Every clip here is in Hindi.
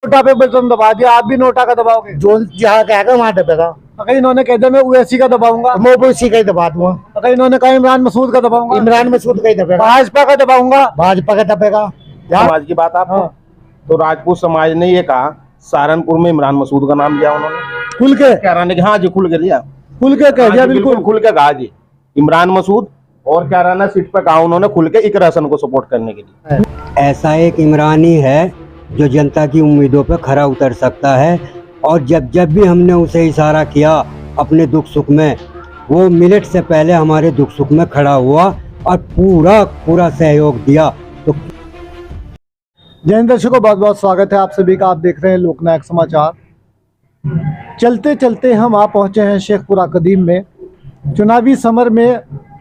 नोटा पे बटन दबा दिया, आप भी नोटा का दबाओगे? जो जहाँ कहेगा वहाँ दबेगा। अगर इन्होंने कह दिया मैं ओवैसी का दबाऊंगा, मैं भी उसी का ही दबा दूंगा। अगर इन्होंने कहा इमरान मसूद का दबाऊंगा, इमरान मसूद का ही दबेगा। भाजपा का दबाऊंगा, भाजपा का दबेगा। समाज की बात आपको, हाँ। तो राजपूत समाज ने ये कहा, सहारनपुर में इमरान मसूद का नाम लिया उन्होंने, खुल के कह रहा है हाँ जी खुल के लिया, कह दिया, बिल्कुल खुल के कहा जी इमरान मसूद। और क्या रहना सीट पे कहा उन्होंने खुल के इकरा हसन को सपोर्ट करने के लिए। ऐसा एक इमरानी है जो जनता की उम्मीदों पर खरा उतर सकता है, और जब जब भी हमने उसे इशारा किया अपने दुख सुख में, वो मिनट से पहले हमारे दुख सुख में खड़ा हुआ और पूरा सहयोग दिया। तो जय हिंद दर्शकों, बहुत बहुत स्वागत है आप सभी का। आप देख रहे हैं लोकनायक समाचार। चलते चलते हम आ पहुंचे हैं शेखपुरा कदीम में। चुनावी समर में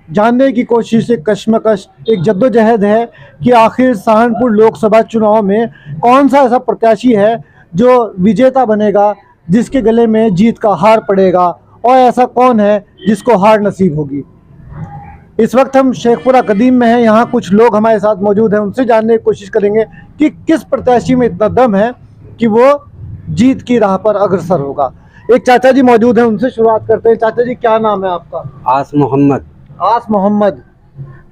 जानने की कोशिश, एक कश्मकश, एक जद्दोजहद है कि आखिर सहारनपुर लोकसभा चुनाव में कौन सा ऐसा प्रत्याशी है जो विजेता बनेगा, जिसके गले में जीत का हार पड़ेगा, और ऐसा कौन है जिसको हार नसीब होगी। इस वक्त हम शेखपुरा कदीम में हैं। यहाँ कुछ लोग हमारे साथ मौजूद हैं, उनसे जानने की कोशिश करेंगे कि किस प्रत्याशी में इतना दम है कि वो जीत की राह पर अग्रसर होगा। एक चाचा जी मौजूद हैं, उनसे शुरुआत करते हैं। चाचा जी, क्या नाम है आपका? आस मोहम्मद। आस मोहम्मद।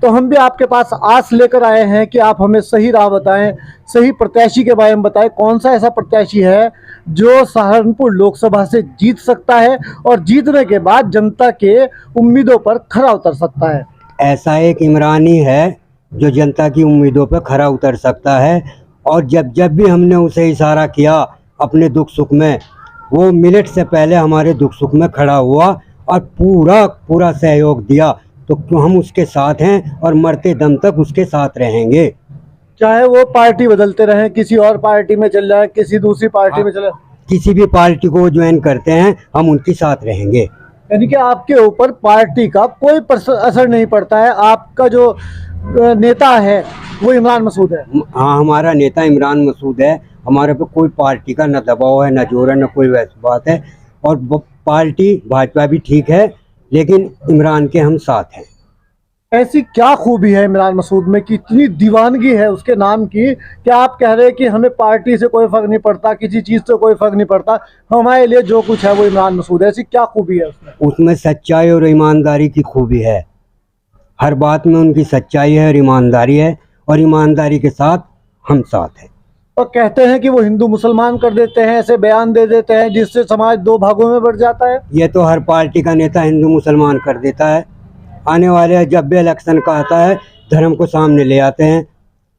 तो हम भी आपके पास आस लेकर आए हैं कि आप हमें सही राह बताएं, सही प्रत्याशी के बारे में बताएं। कौन सा ऐसा प्रत्याशी है जो सहारनपुर लोकसभा से जीत सकता है और जीतने के बाद जनता के उम्मीदों पर खरा उतर सकता है? ऐसा एक इमरानी है जो जनता की उम्मीदों पर खरा उतर सकता है, और जब जब भी हमने उसे इशारा किया अपने दुख सुख में, वो मिनट से पहले हमारे दुख सुख में खड़ा हुआ और पूरा सहयोग दिया। तो हम उसके साथ हैं और मरते दम तक उसके साथ रहेंगे। चाहे वो पार्टी बदलते रहें, किसी और पार्टी में चल जाए, किसी दूसरी पार्टी में चले, किसी भी पार्टी को ज्वाइन करते हैं हम उनके साथ रहेंगे। यानी कि आपके ऊपर पार्टी का कोई असर नहीं पड़ता है। आपका जो नेता है वो इमरान मसूद है। हाँ, हमारा नेता इमरान मसूद है। हमारे पे कोई पार्टी का न दबाव है, न जोर है, न कोई वैसी बात है। और पार्टी भाजपा भी ठीक है, लेकिन इमरान के हम साथ हैं। ऐसी क्या खूबी है इमरान मसूद में कि इतनी दीवानगी है उसके नाम की, क्या आप कह रहे हैं कि हमें पार्टी से कोई फर्क नहीं पड़ता, किसी चीज़ से कोई फर्क नहीं पड़ता, हमारे लिए जो कुछ है वो इमरान मसूद है? ऐसी क्या खूबी है उसमें? उसमें सच्चाई और ईमानदारी की खूबी है। हर बात में उनकी सच्चाई है और ईमानदारी है, और ईमानदारी के साथ हम साथ हैं। और कहते हैं कि वो हिंदू मुसलमान कर देते हैं, ऐसे बयान दे देते हैं जिससे समाज दो भागों में बढ़ जाता है। ये तो हर पार्टी का नेता हिंदू मुसलमान कर देता है। आने वाले जब भी इलेक्शन का आता है धर्म को सामने ले आते हैं,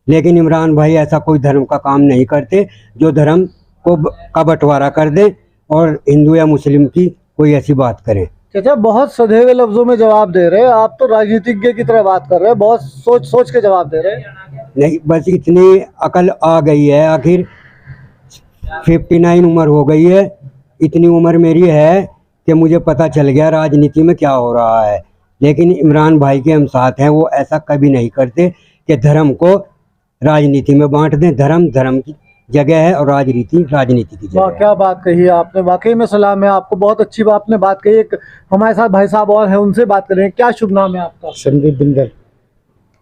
लेकिन इमरान भाई ऐसा कोई धर्म का काम नहीं करते जो धर्म को का बंटवारा कर दे और हिंदू या मुस्लिम की कोई ऐसी बात करें। चाचा, बहुत सधे हुए लफ्जों में जवाब दे रहे हैं आप, तो राजनीतिज्ञ की तरह बात कर रहे हैं, बहुत सोच सोच के जवाब दे रहे हैं। नहीं, बस इतनी अकल आ गई है। आखिर 59 उम्र हो गई है। इतनी उम्र मेरी है कि मुझे पता चल गया राजनीति में क्या हो रहा है। लेकिन इमरान भाई के हम साथ हैं। वो ऐसा कभी नहीं करते कि धर्म को राजनीति में बांट दें। धर्म धर्म की जगह है और राजनीति राजनीति की जगह है। क्या बात कही है आपने, वाकई में सलाम है आपको, बहुत अच्छी आपने बात कही। एक हमारे साथ भाई साहब और हैं, उनसे बात करें। क्या शुभ नाम है आपका? संदीप बिंदल।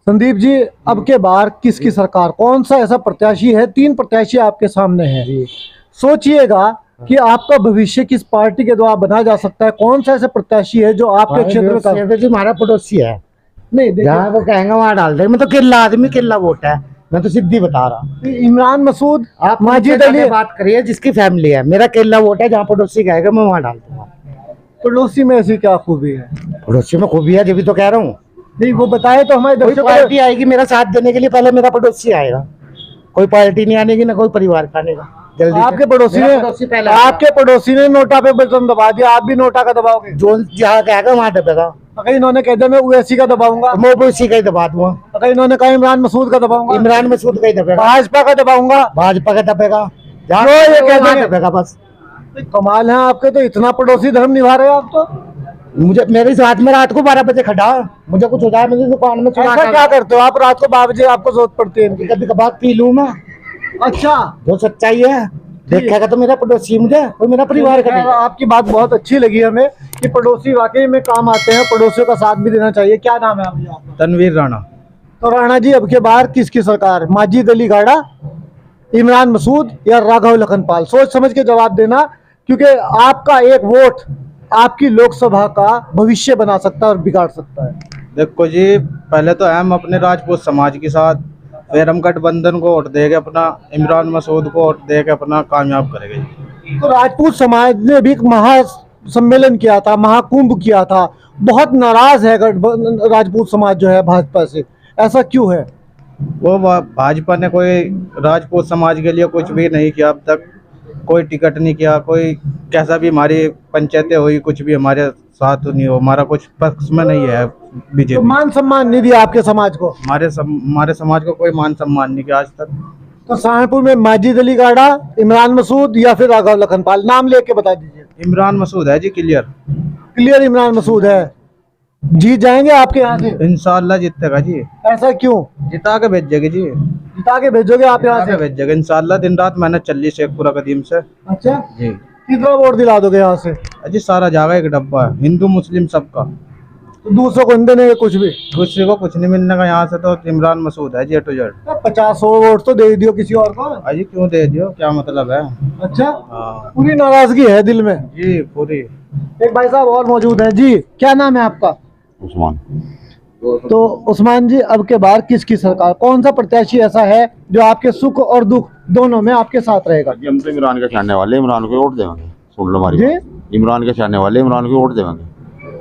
संदीप जी, अब के बार किसकी सरकार, कौन सा ऐसा प्रत्याशी है? 3 प्रत्याशी आपके सामने हैं। सोचिएगा कि आपका भविष्य किस पार्टी के द्वारा बना जा सकता है। कौन सा ऐसा प्रत्याशी है जो आपके क्षेत्र का? हमारा पड़ोसी है, नहीं जहाँ वो कहेंगे वहाँ डाल दे। मैं तो किला आदमी, किला वोट है। मैं तो सिद्धि बता रहा। इमरान मसूद, आप माजिद अली, बात करिए जिसकी फैमिली है। मेरा केला वोट है, जहाँ पड़ोसी कहेगा मैं वहाँ डाल दूंगा। पड़ोसी में ऐसी क्या खूबी है? पड़ोसी में खूबी है, जब भी तो कह रहा हूँ। नहीं, वो बताए तो हमारे कोई पार्टी आएगी मेरा साथ देने के लिए, पहले मेरा पड़ोसी आएगा। कोई पार्टी नहीं आने की, ना कोई परिवार का आनेगा। जल्दी आपके पड़ोसी ने नोटा पे बटन दबा दिया, आप भी नोटा का दबाओगे? जो जहाँ कहेगा वहाँ दबेगा। अगर इन्होंने कह दिया मैं ओवैसी का दबाऊंगा, मैं भी उसी का ही दबा दूंगा। अगर इन्होंने कहा इमरान मसूद का दबाऊंगा, इमरान मसूद का ही दबेगा। भाजपा का दबाऊंगा, भाजपा का दबेगा। जो ये कह देंगे दबेगा बस। कमाल है आपके, तो इतना पड़ोसी धर्म निभा रहे हो आप तो। मुझे मेरे साथ में रात को 12 बजे खड़ा, मुझे कुछ हो जाए मेरी दुकान में। ऐसा क्या करते हो आप रात को 12 बजे, आपको जरूरत पड़ती है? कभी कभार पी लूं मैं। अच्छा, जो सच्चाई है देखेगा तो मेरा पड़ोसी मुझे, कोई मेरा परिवार का नहीं। आपकी बात बहुत अच्छी लगी हमें कि पड़ोसी वाकई में काम आते हैं, पड़ोसियों का साथ भी देना चाहिए। क्या नाम है आपका? तनवीर राणा। तो राणा जी, अब के बार किसकी सरकार? माजिद अली गाड़ा, इमरान मसूद या राघव लखनपाल? सोच समझ के जवाब देना, क्योंकि आपका एक वोट आपकी लोकसभा का भविष्य बना सकता है और बिगाड़ सकता है। देखो जी, पहले तो हम अपने राजपूत समाज के साथ, फिर हम गठबंधन को वोट देके अपना इमरान मसूद को वोट देके अपना कामयाब करेंगे। तो राजपूत समाज ने भी एक महासम्मेलन किया था, महाकुंभ किया था, बहुत नाराज है राजपूत समाज जो है भाजपा से, ऐसा क्यों है? वो भाजपा ने कोई राजपूत समाज के लिए कुछ भी नहीं किया अब तक, कोई टिकट नहीं किया, कोई कैसा भी हमारी पंचायतें हुई, कुछ भी हमारे साथ नहीं हो, हमारा कुछ पक्ष में नहीं है तो बीजेपी। मान सम्मान नहीं दिया आपके समाज को? हमारे समाज को कोई मान सम्मान नहीं किया आज तक। तो सहारनपुर में माजिद अली गाड़ा, इमरान मसूद या फिर राघव लखनपाल, नाम लेके बता दीजिए। इमरान मसूद है जी, क्लियर। क्लियर इमरान मसूद है। जीत जाएंगे आपके यहाँ से? इंशाल्लाह जीतेगा जी, ऐसा क्यों? जिता के भेजेंगे जी, जिता के भेजोगे आप यहाँ जिता के से? भेजेंगे इंशाल्लाह। दिन रात मेहनत चल रही शेखपुरा कदीम से अच्छा, जी। कितना वोट दिला दोगे यहाँ से? अजी सारा जाएगा एक डब्बा है, हिंदू मुस्लिम सबका, तो दूसरों को नहीं देने कुछ भी? किसी को कुछ नहीं मिलने का यहाँ से। तो इमरान मसूद है जी, A to Z। 50-100 वोट तो दे दियो किसी और को। अजी क्यों दे दियो, क्या मतलब है? अच्छा, हाँ पूरी नाराजगी है दिल में। जी पूरी। एक भाई साहब और मौजूद हैं जी, क्या नाम है आपका? उस्मान। तो उस्मान जी, अब के बार किसकी सरकार, कौन सा प्रत्याशी ऐसा है जो आपके सुख और दुख दोनों में आपके साथ रहेगा? जी हम तो इमरान के चाहने वाले, इमरान को वोट देंगे। सुन लो हमारी जी? बात। इमरान के चाहने वाले, इमरान को वोट देंगे।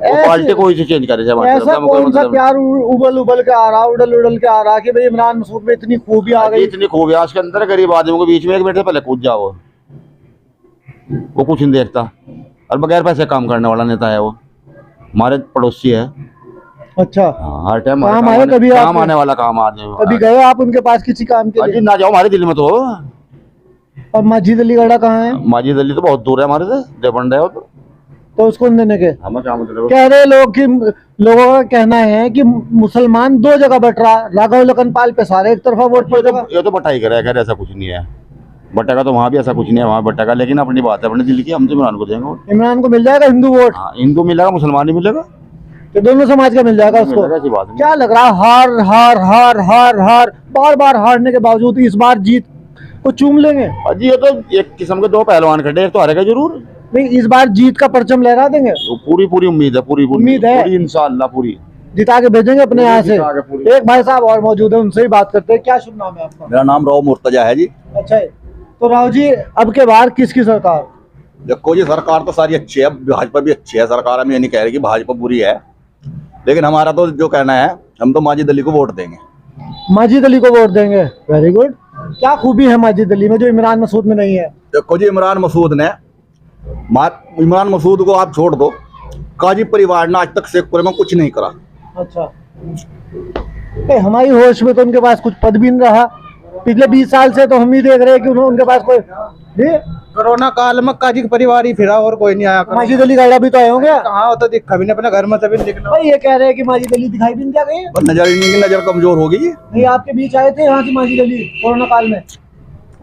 ऐसे- पार्टी कोई से चेंज करे, ऐसा कौन सा प्यार उबल उबल के आ रहा, उड़ल उड़ल के आ रहा कि भाई इमरान मसूद में इतनी खूबी आ गई? इतनी खूबियां उसके अंदर, गरीब आदमियों के बीच में एक मिनट से पहले कूद जाओ, वो कुछ नहीं देखता और बगैर पैसे काम करने वाला नेता है वो। हमारे पड़ोसी है। अच्छा, हाँ, हर टाइम काम आए कभी काम आपने? आने वाला काम आदमी। कभी गए आप उनके पास किसी काम के अजी लिए? ना जाओ हमारे दिल में तो। और मस्जिद अली गढ़ा कहाँ है? माजिद अली तो बहुत दूर है हमारे से, देवंड है वो तो उसको नहीं देने के हमें क्या मतलब। कह रहे लोग कि लोगों का कहना है कि मुसलमान दो जगह बट रहा, राघव लखनपाल पे सारे एक तरफा वोट पड़ेगा। ये तो बटाई करे, खैर ऐसा कुछ नहीं है। बटेगा तो वहाँ भी ऐसा कुछ नहीं है, वहाँ बटेगा, लेकिन अपनी बात है, अपने दिल की। हम तो इमरान को देंगे वोट। इमरान को मिल जाएगा हिंदू वोट? हाँ, हिंदू मिलेगा, मुसलमान नहीं मिलेगा, तो दोनों समाज का मिल जाएगा उसको? मिलेगा, ऐसी बात नहीं। क्या लग रहा है, हार हार हार हार हार बार बार हारने के बावजूद इस बार जीत को चूम लेंगे? अजी ये तो एक किस्म के दो पहलवान खड़े, एक तो हारेगा जरूर। नहीं, इस बार जीत का परचम लहरा देंगे? तो पूरी पूरी उम्मीद है, पूरी उम्मीद है? पूरी इंशाअल्लाह पूरी। जिता के भेजेंगे अपने यहाँ से। जिता के पूरी। एक भाई साहब और मौजूद है, उनसे ही बात करते हैं। क्या शुभ नाम है आपका? मेरा नाम राव मुर्तजा है जी। अच्छा है। तो राव जी, अब के बार किसकी सरकार? देखो जी, सरकार तो सारी अच्छी है, भाजपा भी अच्छी है सरकार। हम ये नहीं कह रहे कि भाजपा बुरी है, लेकिन हमारा तो जो कहना है, हम तो माजिद अली को वोट देंगे। माजिद अली को वोट देंगे, वेरी गुड। क्या खूबी है माजिद अली में जो इमरान मसूद में नहीं है? देखो जी, इमरान मसूद को आप छोड़ दो, काजी परिवार ने आज तक शेखपुरे में कुछ नहीं करा। अच्छा, हमारी होश में तो उनके पास कुछ पद भी नहीं रहा। पिछले 20 साल से तो हम ही देख रहे हैं कि उनके पास कोई जी? कोरोना काल में काजी परिवार ही फिरा और कोई नहीं आया। माजिद अली गाड़ा भी तो आए होंगे। कहाँ होता दिखा भी नहीं, अपने घर में तभी निकला। भाई ये कह रहे हैं कि माजिद अली दिखाई भी नहीं दिया गए। पर नजर ही नहीं की, नजर कमजोर होगी जी। नहीं, आपके बीच आए थे यहाँ से माजिद अली कोरोना काल में?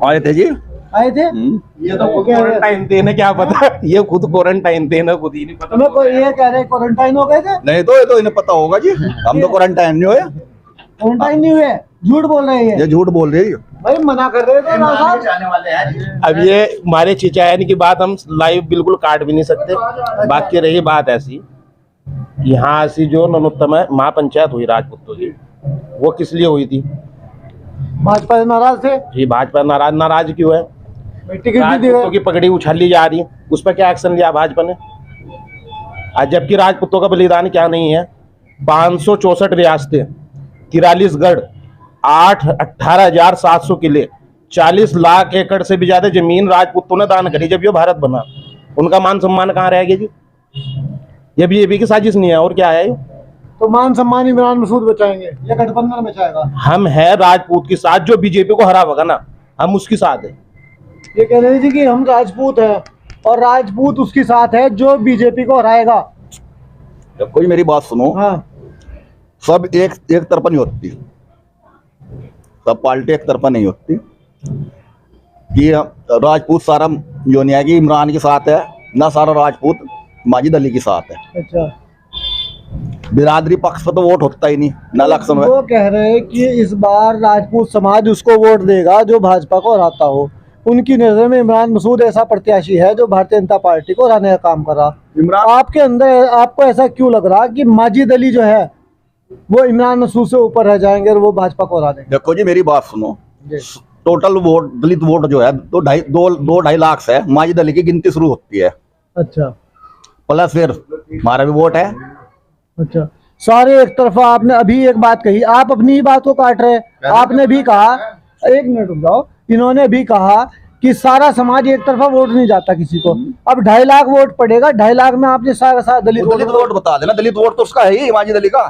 आए थे जी। आए थे? ये तो खुद क्वारंटाइन थे ना, क्या पता। ये खुद क्वारंटाइन थे ना, खुद ही नहीं पता। तुम्हें कोई ये कह रहे क्वारंटाइन हो गए थे? नहीं तो ये तो इन्हें पता होगा जी, हम तो क्वारंटाइन नहीं हुए। क्वारंटाइन नहीं हुए, झूठ बोल रहे हैं ये झूठ बोल रही है। भाई, मना कर रहे थे राव साहब। अब ये हमारे चिचायन की बात हम लाइव बिल्कुल काट भी नहीं सकते। बाकी रही बात ऐसी, यहाँ ऐसी जो ननोत्तम महापंचायत हुई राजपूतों की, वो किस लिए हुई थी? भाजपा से नाराज थे? जी, भाजपा नाराज क्यों है? टिकट भी दे राजपूतों रहे। की पगड़ी उछाली जा रही है, उस पर क्या एक्शन लिया भाजपा ने? आज जबकि राजपूतों का बलिदान क्या नहीं है। 564 रियासतें, 43 गढ़, 18,700 किले, 40 लाख एकड़ से भी ज्यादा जमीन राजपूतों ने दान करी जब ये भारत बना। उनका मान सम्मान कहाँ रह गया जी? ये बीजेपी की साजिश नहीं है और क्या है? तो मान सम्मान इमरान मसूद बचाएंगे या गठबंधन बचाएगा? हम है राजपूत के साथ, जो बीजेपी को हरा होगा ना, हम उसके साथ है। ये कह रहे थे कि हम राजपूत हैं और राजपूत उसके साथ है जो बीजेपी को हराएगा। कोई मेरी बात सुनो, हाँ, सब एक तरफा नहीं होती, सब पार्टी एक तरफा नहीं होती। कि राजपूत सारा जो नहीं है कि इमरान के साथ है, ना सारा राजपूत माजिद अली के साथ है। अच्छा। बिरादरी पक्ष पर तो वोट होता ही नहीं ना इलेक्शन में। वो कह रहे हैं कि इस बार राजपूत समाज उसको वोट देगा जो भाजपा को हराता हो। उनकी नजर में इमरान मसूद ऐसा प्रत्याशी है जो भारतीय जनता पार्टी को हराने का काम कर रहा। इमरान आपके अंदर आपको ऐसा क्यों लग रहा कि माजिद अली जो है वो इमरान मसूद से ऊपर रह जाएंगे और वो भाजपा को हरा देंगे? देखो जी, मेरी बात सुनो। टोटल वोट दलित वोट जो है दो ढाई लाख से माजिद अली की गिनती शुरू होती है। अच्छा प्लस फिर हमारा भी वोट है। अच्छा, सारे एक तरफा। आपने अभी एक बात कही, आप अपनी ही बात को काट रहे हैं। आपने भी कहा, एक मिनट रुक जाओ, इन्होंने भी कहा कि सारा समाज एक तरफा वोट नहीं जाता किसी को। अब 2.5 लाख वोट पड़ेगा, 2.5 लाख में आपने सारा दलित वोट बता देना। दलित वोट तो उसका है ही, माजिद अली का।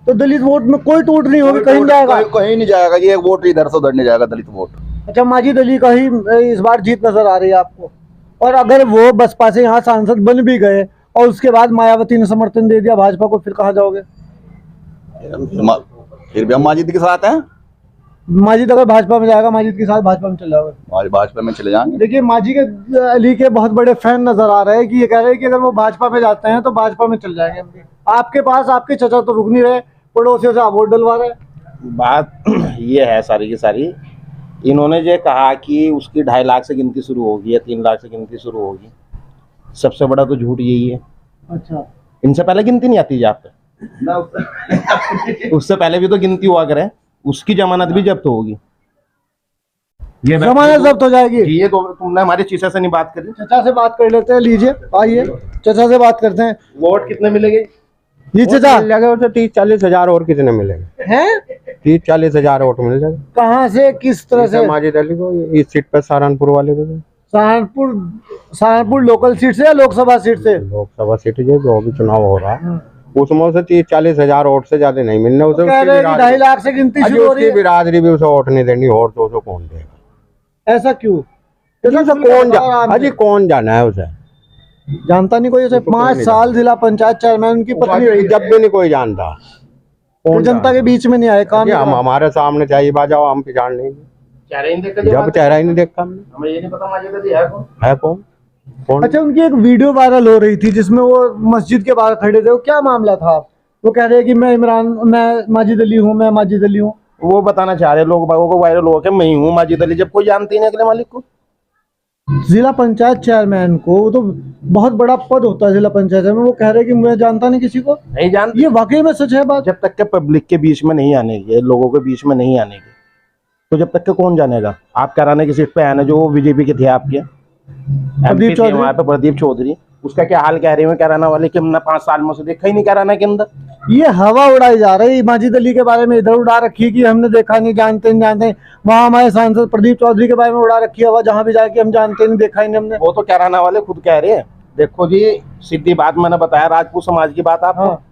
तो दलित वोट में कोई टूट नहीं होगी, कहीं जाएगा? कहीं नहीं जाएगा। ये वोट इधर से उधर नहीं जाएगा, दलित वोट। अच्छा, माजिद अली का ही इस बार जीत नजर आ रही है आपको? और अगर वो बसपा से यहाँ सांसद बन भी गए और उसके बाद मायावती ने समर्थन दे दिया भाजपा को, फिर कहाँ जाओगे? फिर भी हम माजिद के साथ हैं। माजिद अगर भाजपा में जाएगा, माजिद के साथ भाजपा में चले जाओगे? भाजपा में चले जाएंगे। देखिए, माजिद अली के बहुत बड़े फैन नजर आ रहे हैं कि ये कह रहे हैं कि अगर वो भाजपा में जाते हैं तो भाजपा में चल जाएंगे हम भी। आपके पास आपके चचा तो रुक नहीं रहे, पड़ोसियों से आप वोट डलवा रहे हैं। बात ये है सारी की सारी, इन्होंने जो कहा कि उसकी 2.5 लाख से गिनती शुरू होगी या 3 लाख से गिनती शुरू होगी, सबसे बड़ा तो झूठ यही है। अच्छा, इनसे पहले गिनती नहीं आती आप पे? उससे पहले भी तो गिनती हुआ करे, उसकी जमानत भी जब्त होगी। ये जमानत जब्त हो जाएगी? ये तो तुमने हमारे चीचा से नहीं बात करी। चचा से बात कर लेते हैं, लीजिए आइए चचा से बात करते हैं। वोट कितने मिलेंगे? ये चचा मिल जाएगा उसे 30-40 हजार और कितने मिलेंगे? हैं? 30-40 हजार वोट मिल जाएगा। कहाँ से, किस तरह से? माजिद अली को इस सीट पर, सहारनपुर वाले को। सहारनपुर लोकल सीट से या लोकसभा सीट से? लोकसभा सीट जो भी चुनाव हो रहा है उसमें उसे 30-40 हजार वोट से ज्यादा नहीं मिलने। उसे कह रहे हैं कि 2.5 लाख से गिनती शुरू हो रही है। बिरादरी भी उसे वोट नहीं देनी, और तो उसे कौन देगा? ऐसा क्यों? अजी कौन जाना है उसे? जानता नहीं कोई उसे। 5 साल जिला पंचायत चेयरमैन उनकी पत्नी रही। जब भी नहीं कोई जानता, वो जनता के बीच में नहीं आए, काम नहीं हम करा। हमारे सामने चाहिए बाजाओ, हम पहचान नहीं। चेहरा ही नहीं देखा, जब चेहरा ही नहीं देखा हमने। हमें ये नहीं पता माजिद अली है कौन। है कौन? अच्छा, उनकी एक वीडियो वायरल हो रही थी जिसमें वो मस्जिद के बाहर खड़े थे, वो क्या मामला था? वो कह रहे हैं कि मैं माजिद अली हूँ, मैं माजिद अली हूँ। वो बताना चाह रहे लोग बागों को वायरल हो के मैं ही हूँ माजिद अली, जब कोई जानती नहीं अगले मालिक को। जिला पंचायत चेयरमैन को, वो तो बहुत बड़ा पद होता है जिला पंचायत में, वो कह रहे हैं कि मैं जानता नहीं किसी को। नहीं जानती। ये वाकई में सच है बात? जब तक के पब्लिक के बीच में नहीं आने की, लोगों के बीच में नहीं आने की, तो जब तक के कौन जानेगा? आप कराने की सीट पे आए ना, जो बीजेपी के थे आपके प्रदीप चौधरी, वहाँ पे प्रदीप चौधरी, उसका क्या हाल कह रही है कराना वाले कि हमने 5 साल में से देखा ही नहीं कराना के अंदर। ये हवा उड़ाई जा रही है माजिद अली के बारे में, इधर उड़ा रखी है कि हमने देखा नहीं, जानते नहीं जानते। वहाँ हमारे सांसद प्रदीप चौधरी के बारे में उड़ा रखी है हवा, जहाँ भी जाके हम जानते नहीं, देखा ही नहीं हमने। वो तो कराना वाले खुद कह रहे हैं। देखो जी, सीधी बात मैंने बताया, राजपूत समाज की बात आपको। हाँ।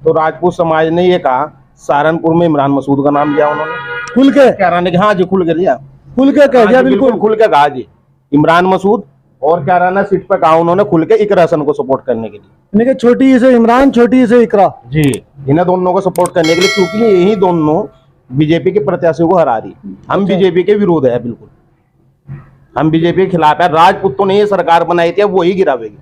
तो राजपूत समाज ने ये कहा, सहारनपुर में इमरान मसूद का नाम लिया उन्होंने, खुल के कराने के। हाँ जी, खुल के लिया, खुल के कह दिया, बिल्कुल खुल के कहा जी, इमरान मसूद और कराना सीट पे कहा उन्होंने खुल के, इकरा हसन को सपोर्ट करने के लिए। यानी कि छोटी से इमरान, छोटी से इकरा जी, इन्हें दोनों को सपोर्ट करने के लिए, क्योंकि यही दोनों बीजेपी के प्रत्याशियों को हरा रही। हम बीजेपी के विरोध है, बिल्कुल हम बीजेपी के खिलाफ है। राजपूतों ने ये सरकार बनाई थी, अब वही गिरावेगी।